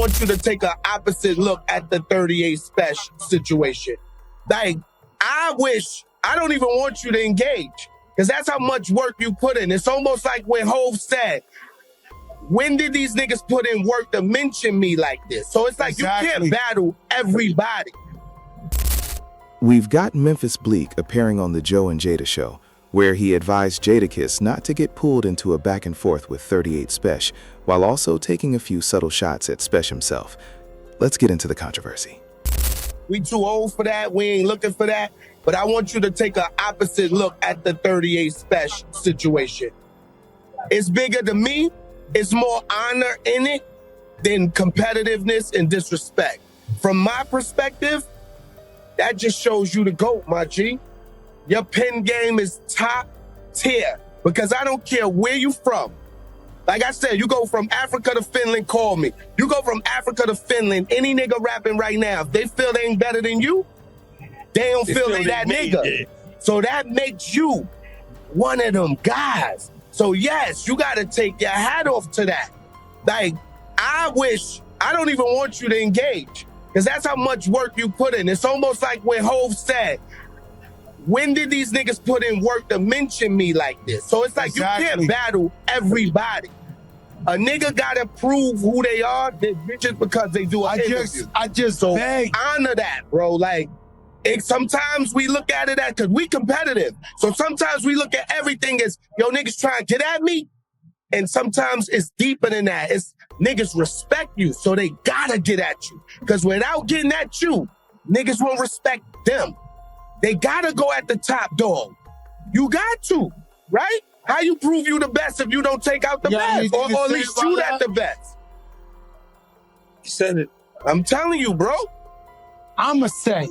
want you to take an opposite look at the 38 Spesh situation. Like, I don't even want you to engage, because that's how much work you put in. It's almost like when Hov said, when did these niggas put in work to mention me like this? So it's like exactly. You can't battle everybody. We've got Memphis Bleek appearing on the Joe and Jada show, where he advised Jadakiss not to get pulled into a back and forth with 38 Spesh, while also taking a few subtle shots at Spesh himself. Let's get into the controversy. We too old for that. We ain't looking for that. But I want you to take an opposite look at the 38 Spesh situation. It's bigger than me. It's more honor in it than competitiveness and disrespect. From my perspective, that just shows you the GOAT, my G. Your pen game is top tier, because I don't care where you from. Like I said, you go from Africa to Finland, call me. You go from Africa to Finland, any nigga rapping right now, if they feel they ain't better than you, they don't feel they that nigga. So that makes you one of them guys. So yes, you gotta take your hat off to that. Like, I don't even want you to engage, because that's how much work you put in. It's almost like when Hov said, when did these niggas put in work to mention me like this? So it's like exactly. You can't battle everybody. A nigga gotta prove who they are just because they do an interview. I just honor that, bro. Like, sometimes we look at it as, because we competitive. So sometimes we look at everything as, yo, niggas trying to get at me. And sometimes it's deeper than that. It's niggas respect you, so they gotta get at you. Because without getting at you, niggas won't respect them. They gotta go at the top dog. You got to, right? How you prove you the best if you don't take out the best? Or at least shoot at the best? You said it. I'm telling you, bro. I'ma say,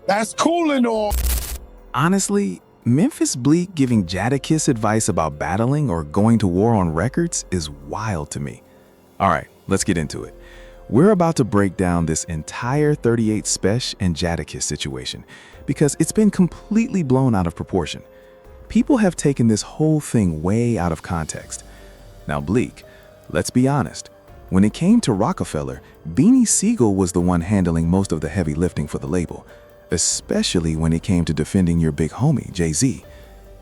that's cool and all. Honestly, Memphis Bleek giving Jadakiss advice about battling or going to war on records is wild to me. All right, let's get into it. We're about to break down this entire 38 Spesh and Jadakiss situation, because it's been completely blown out of proportion. People have taken this whole thing way out of context. Now, Bleek, let's be honest. When it came to Rockefeller, Beanie Siegel was the one handling most of the heavy lifting for the label, especially when it came to defending your big homie, Jay-Z.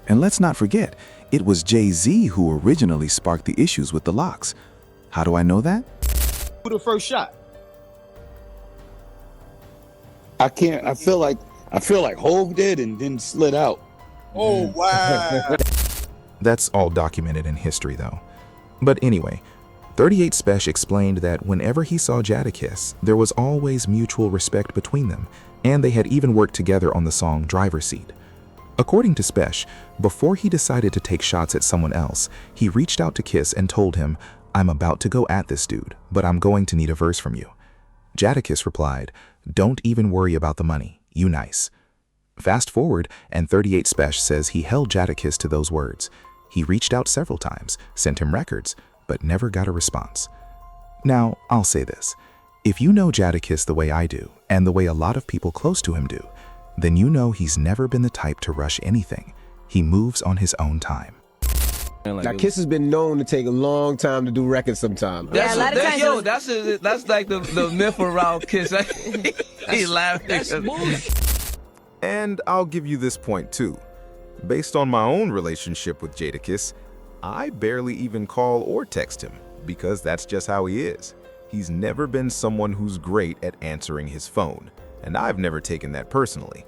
And let's not forget, it was Jay-Z who originally sparked the issues with the locks. How do I know that? The first shot. I feel like Hov did and then slid out. Oh, wow. That's all documented in history, though. But anyway, 38 Spesh explained that whenever he saw Jadakiss, there was always mutual respect between them, and they had even worked together on the song Driver's Seat. According to Spesh, before he decided to take shots at someone else, he reached out to Kiss and told him, "I'm about to go at this dude, but I'm going to need a verse from you." Jadakiss replied, "Don't even worry about the money, you nice." Fast forward, and 38 Spesh says he held Jadakiss to those words. He reached out several times, sent him records, but never got a response. Now, I'll say this. If you know Jadakiss the way I do, and the way a lot of people close to him do, then you know he's never been the type to rush anything. He moves on his own time. Now, Kiss has been known to take a long time to do records sometimes. That's like the myth around Kiss. He laughing. And I'll give you this point too. Based on my own relationship with Jadakiss, I barely even call or text him, because that's just how he is. He's never been someone who's great at answering his phone, and I've never taken that personally.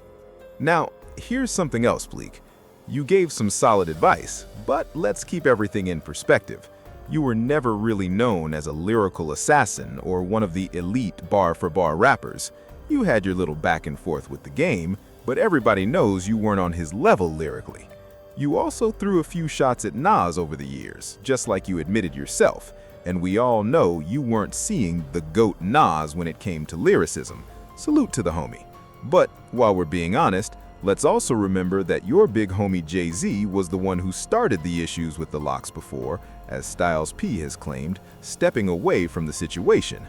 Now, here's something else, Bleek. You gave some solid advice, but let's keep everything in perspective. You were never really known as a lyrical assassin or one of the elite bar-for-bar rappers. You had your little back and forth with the game, but everybody knows you weren't on his level lyrically. You also threw a few shots at Nas over the years, just like you admitted yourself, and we all know you weren't seeing the GOAT Nas when it came to lyricism. Salute to the homie. But while we're being honest, let's also remember that your big homie Jay-Z was the one who started the issues with the locks before, as Styles P has claimed, stepping away from the situation.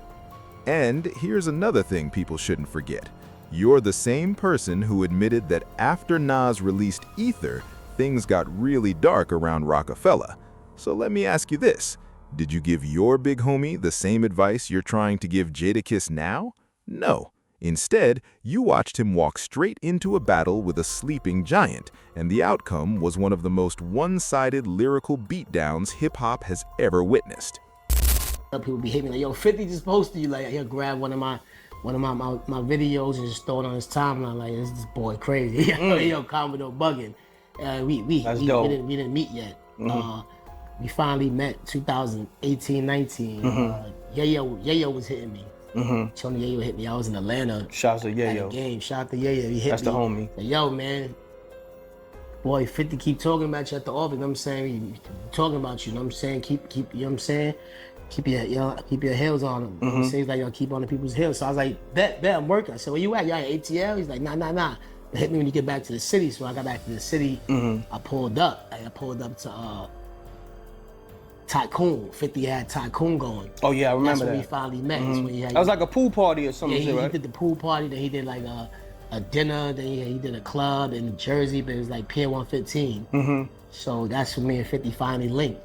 And here's another thing people shouldn't forget. You're the same person who admitted that after Nas released Ether, things got really dark around Rockefeller. So let me ask you this. Did you give your big homie the same advice you're trying to give Jadakiss now? No. Instead, you watched him walk straight into a battle with a sleeping giant, and the outcome was one of the most one-sided lyrical beatdowns hip-hop has ever witnessed. People be hitting me like, yo, 50 just posted you. Like, he'll grab one of my videos and just throw it on his timeline. Like, this boy crazy. Yo, Commodore bugging. We didn't meet yet. We finally met 2018, 19. Yayo was hitting me. Tony Yayo hit me. I was in Atlanta. Shouts to Yayo. At a game. Shout out to Yayo. He hit That's me. the homie. Like, yo, man. Boy, 50 keep talking about you at the office. You know what I'm saying? He talking about you. You know what I'm saying? Keep. You know what I'm saying? Keep your heels on them. You know what I'm saying? He's like, yo, keep on the people's heels. So I was like, bet, I'm working. I said, where you at? You at ATL? He's like, nah. Hit me when you get back to the city. So I got back to the city. I pulled up. I pulled up to Tycoon. 50 had Tycoon going. Oh yeah, I remember That's when that. we finally met. That's when That was like a pool party or something, yeah, right? he did the pool party. Then he did like a dinner. Then he did a club in Jersey, but it was like Pier 115. So that's when me and 50 finally linked.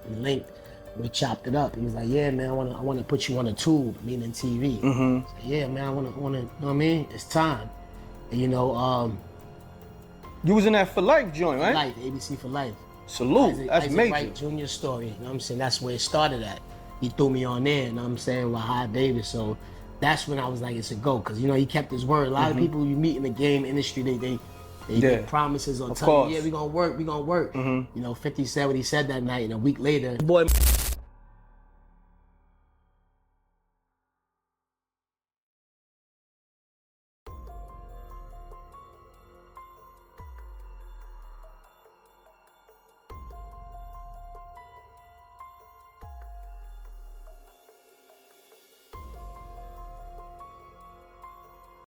We chopped it up. He was like, yeah, man, I want to put you on a tube, meaning TV. So, yeah, man, I want to, you know what I mean? It's time. And, you know, You was in that For Life joint, right? Life, ABC for Life. Salute. That's Isaac major. Wright Jr. story. You know what I'm saying? That's where it started at. He threw me on there, you know what I'm saying, with High Davis. So that's when I was like, it's a go. Because, you know, he kept his word. A lot of people you meet in the game industry, they make promises or tell you, yeah, we gonna work. You know, 50 said what he said that night, and a week later, boy.